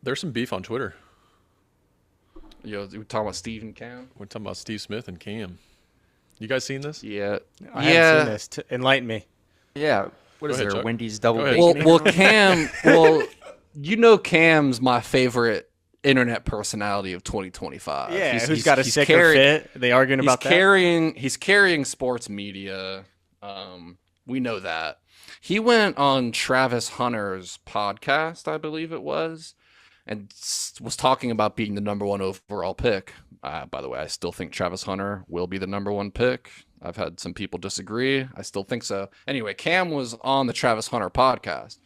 There's some beef on Twitter. We're talking about Steve and Cam. We're talking about Steve Smith and Cam. You guys seen this? Yeah. I haven't seen this. Enlighten me. Yeah. What Go is ahead, there? Chuck. Wendy's double Go ahead. bacon? Well, Cam. Well, Cam's my favorite internet personality of 2025. Yeah, who's got a sicker fit? Are they arguing about that? He's carrying sports media. We know that. He went on Travis Hunter's podcast, I believe it was, and was talking about being the number 1 overall pick. By the way, I still think Travis Hunter will be the number 1 pick. I've had some people disagree. I still think so. Anyway, Cam was on the Travis Hunter podcast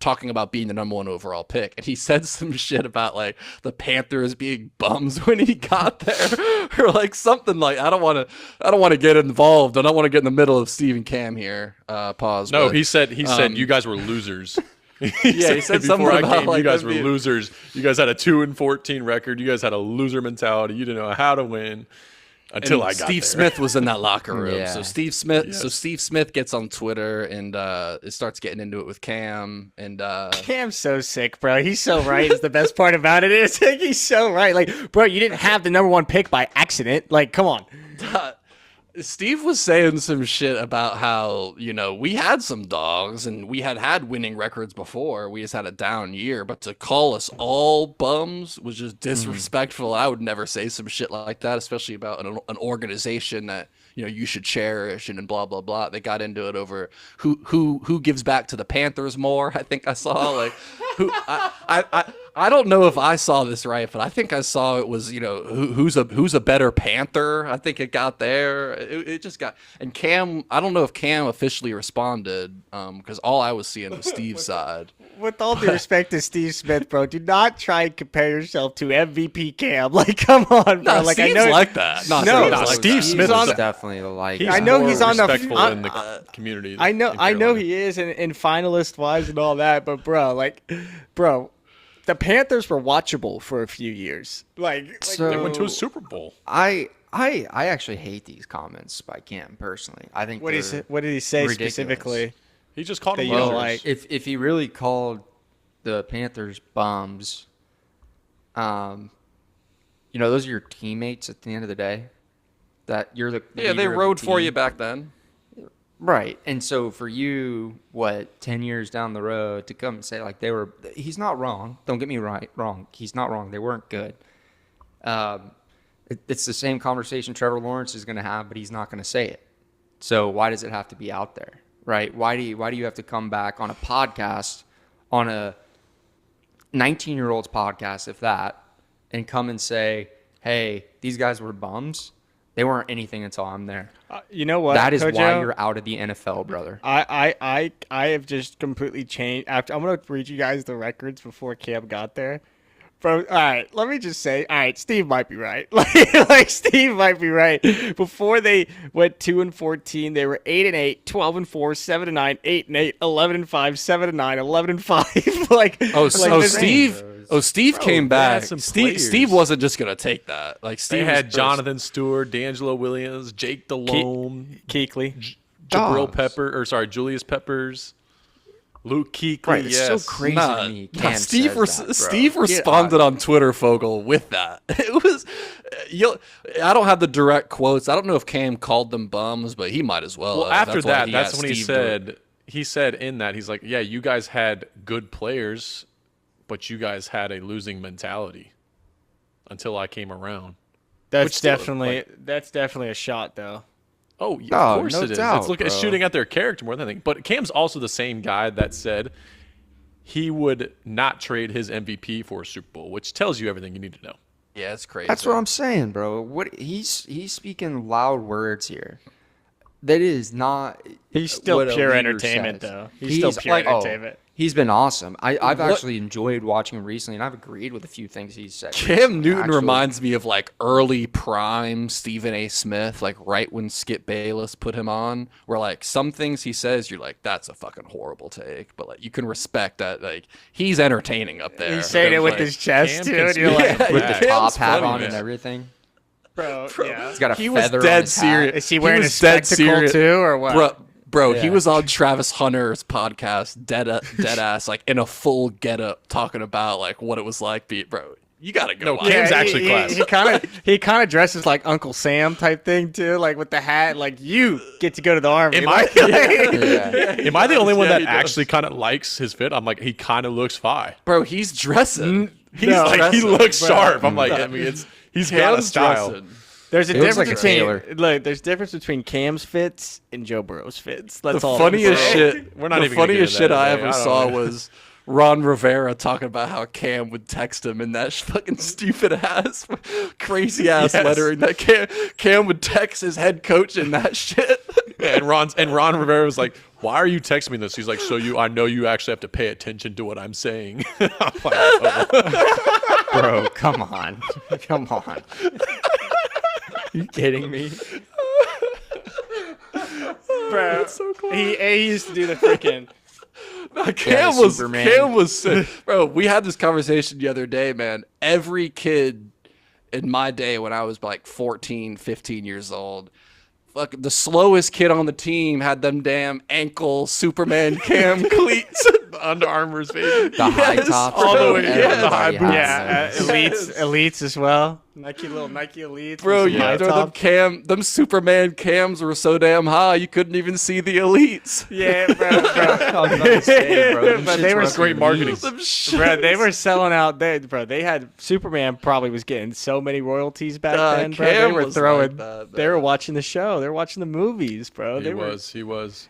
talking about being the number 1 overall pick, and he said some shit about like the Panthers being bums when he got there, or like something like I don't want to get involved. I don't want to get in the middle of Steve and Cam here. Pause. No, but, he said you guys were losers. he said something before I about came, like you guys them were being- losers. You guys had a 2-14 record. You guys had a loser mentality. You didn't know how to win until I got Steve there. Smith was in that locker room. Yeah. So Steve Smith Yes. Steve Smith gets on Twitter and it starts getting into it with Cam and Cam's so sick, bro. He's so right. Is the best part about it is like, he's so right. Like, bro, you didn't have the number 1 pick by accident. Like, come on. Steve was saying some shit about how, we had some dogs and we had winning records before. We just had a down year, but to call us all bums was just disrespectful. I would never say some shit like that, especially about an organization that, you should cherish and blah, blah, blah. They got into it over who gives back to the Panthers more. I think I saw like I don't know if I saw this right, but I think I saw it was, who's a better Panther. I think it got there. It just got, and Cam, I don't know if Cam officially responded because all I was seeing was Steve's side. With all due respect to Steve Smith, bro, do not try and compare yourself to MVP Cam. Like, come on, bro. No, Like, Steve's I know like that. No, Steve's no, like Steve that. Smith on- is definitely like. He's I know more he's on the- respectful in the community. I know in he is in finalist wise and all that, but bro, the Panthers were watchable for a few years. Like So- They went to a Super Bowl. I actually hate these comments by Cam personally. I think what they're did he say ridiculous. specifically? He just called That him you don't losers. like. If he really called the Panthers bums, those are your teammates at the end of the day. That you're the Yeah, they leader of the rode for team. you back then. Right. And so for you, 10 years down the road to come and say like he's not wrong. Don't get me wrong. He's not wrong. They weren't good. It's the same conversation Trevor Lawrence is going to have, but he's not going to say it. So why does it have to be out there? Right? Why do you have to come back on a podcast, on a 19-year-old's podcast, if that, and come and say, hey, these guys were bums. They weren't anything until I'm there. You know what? That is Kojo? why you're out of the NFL, brother. I have just completely changed. After I'm gonna read you guys the records before Cam got there. Bro, all right, let me just say, all right, Steve might be right. Like Steve might be right. Before they went 2-14, they were 8-8, 12-4, 7-9, 8-8, 11-5, 7-9, 11-5. Steve came they had back. some Steve players. wasn't just gonna take that. Like Steve They had was Jonathan Stewart, D'Angelo Williams, Jake Delhomme, Kuechly. Julius Peppers, Luke Kuechly. Right, it's yes. so crazy to me. Cam Steve says that, bro. Steve responded on Twitter, Fogel, with that. It was, I don't have the direct quotes. I don't know if Cam called them bums, but he might as well. Well, have. after why that, that's asked when he Steve to- said, he's like, yeah, you guys had good players, but you guys had a losing mentality until I came around. That's Which still, definitely a shot though. Oh, yeah, Oh, of course no it is. doubt, It's bro. shooting at their character more than anything. But Cam's also the same guy that said he would not trade his MVP for a Super Bowl, which tells you everything you need to know. Yeah, it's crazy. That's what I'm saying, bro. What he's speaking loud words here. That is not. He's still what a pure leader entertainment, says. though. He's still pure entertainment. He's been awesome. I've actually enjoyed watching him recently, and I've agreed with a few things he's said. Cam recently, Newton actually. reminds me of like early prime Stephen A. Smith, like right when Skip Bayless put him on, where like some things he says, you're like, that's a fucking horrible take, but like you can respect that, like he's entertaining up there. He's saying it with Like, his chest Cam too, can and you're speak like, that. with the Yeah. top Cam's hat funny, on man. and everything. bro, yeah. He's got a He was feather on dead his hat. serious. Is he wearing a was dead spectacle serious. too, or what? Bro, he Yeah. was on Travis Hunter's podcast, dead ass, like in a full getup, talking about like what it was like being. Bro, you gotta go. No, watch Cam's it. actually class. He kind of dresses like Uncle Sam type thing too, like with the hat. Like you get to go to the army. Am I- Like, Am I the only one Yeah, that he does. actually kind of likes his fit? I'm like, he kind of looks fine. Bro, he's dressing. He's No, like, he dressing, looks bro. sharp. I'm like, I mean, he's got a Cam's style. dressing. There's a He looks difference like a between sailor. look. There's difference between Cam's fits and Joe Burrow's fits. That's The all. funniest I'm saying. shit. We're not the even gonna get funniest into shit that I today. ever I don't saw know. was Ron Rivera talking about how Cam would text him in that fucking stupid ass, crazy ass Yes. lettering that Cam would text his head coach in that shit. Yeah, and Ron Rivera was like, "Why are you texting me this?" He's like, I know you actually have to pay attention to what I'm saying." I'm like, "Oh." Bro, come on. Come on. You kidding me? Bro, he used to do the freaking. Cam the was Superman. Cam was sick. Bro, we had this conversation the other day, man. Every kid in my day when I was like 14, 15 years old, fuck, the slowest kid on the team had them damn ankle Superman Cam cleats. Under Armour's baby. The high Yes, tops. all the bro, way, everybody yes. high has boots. Yeah, those. elites as well. Little Nike elites. Bro, with you some high know them Superman cams were so damn high you couldn't even see the elites. Yeah, bro. I was about to say, bro, them But shits they were must be great marketing. elite. Them shits. Bro, they were selling out. They had Superman probably was getting so many royalties back then. Bro. They Cam were was throwing. like that, they were watching the show. They were watching the movies, bro. He was.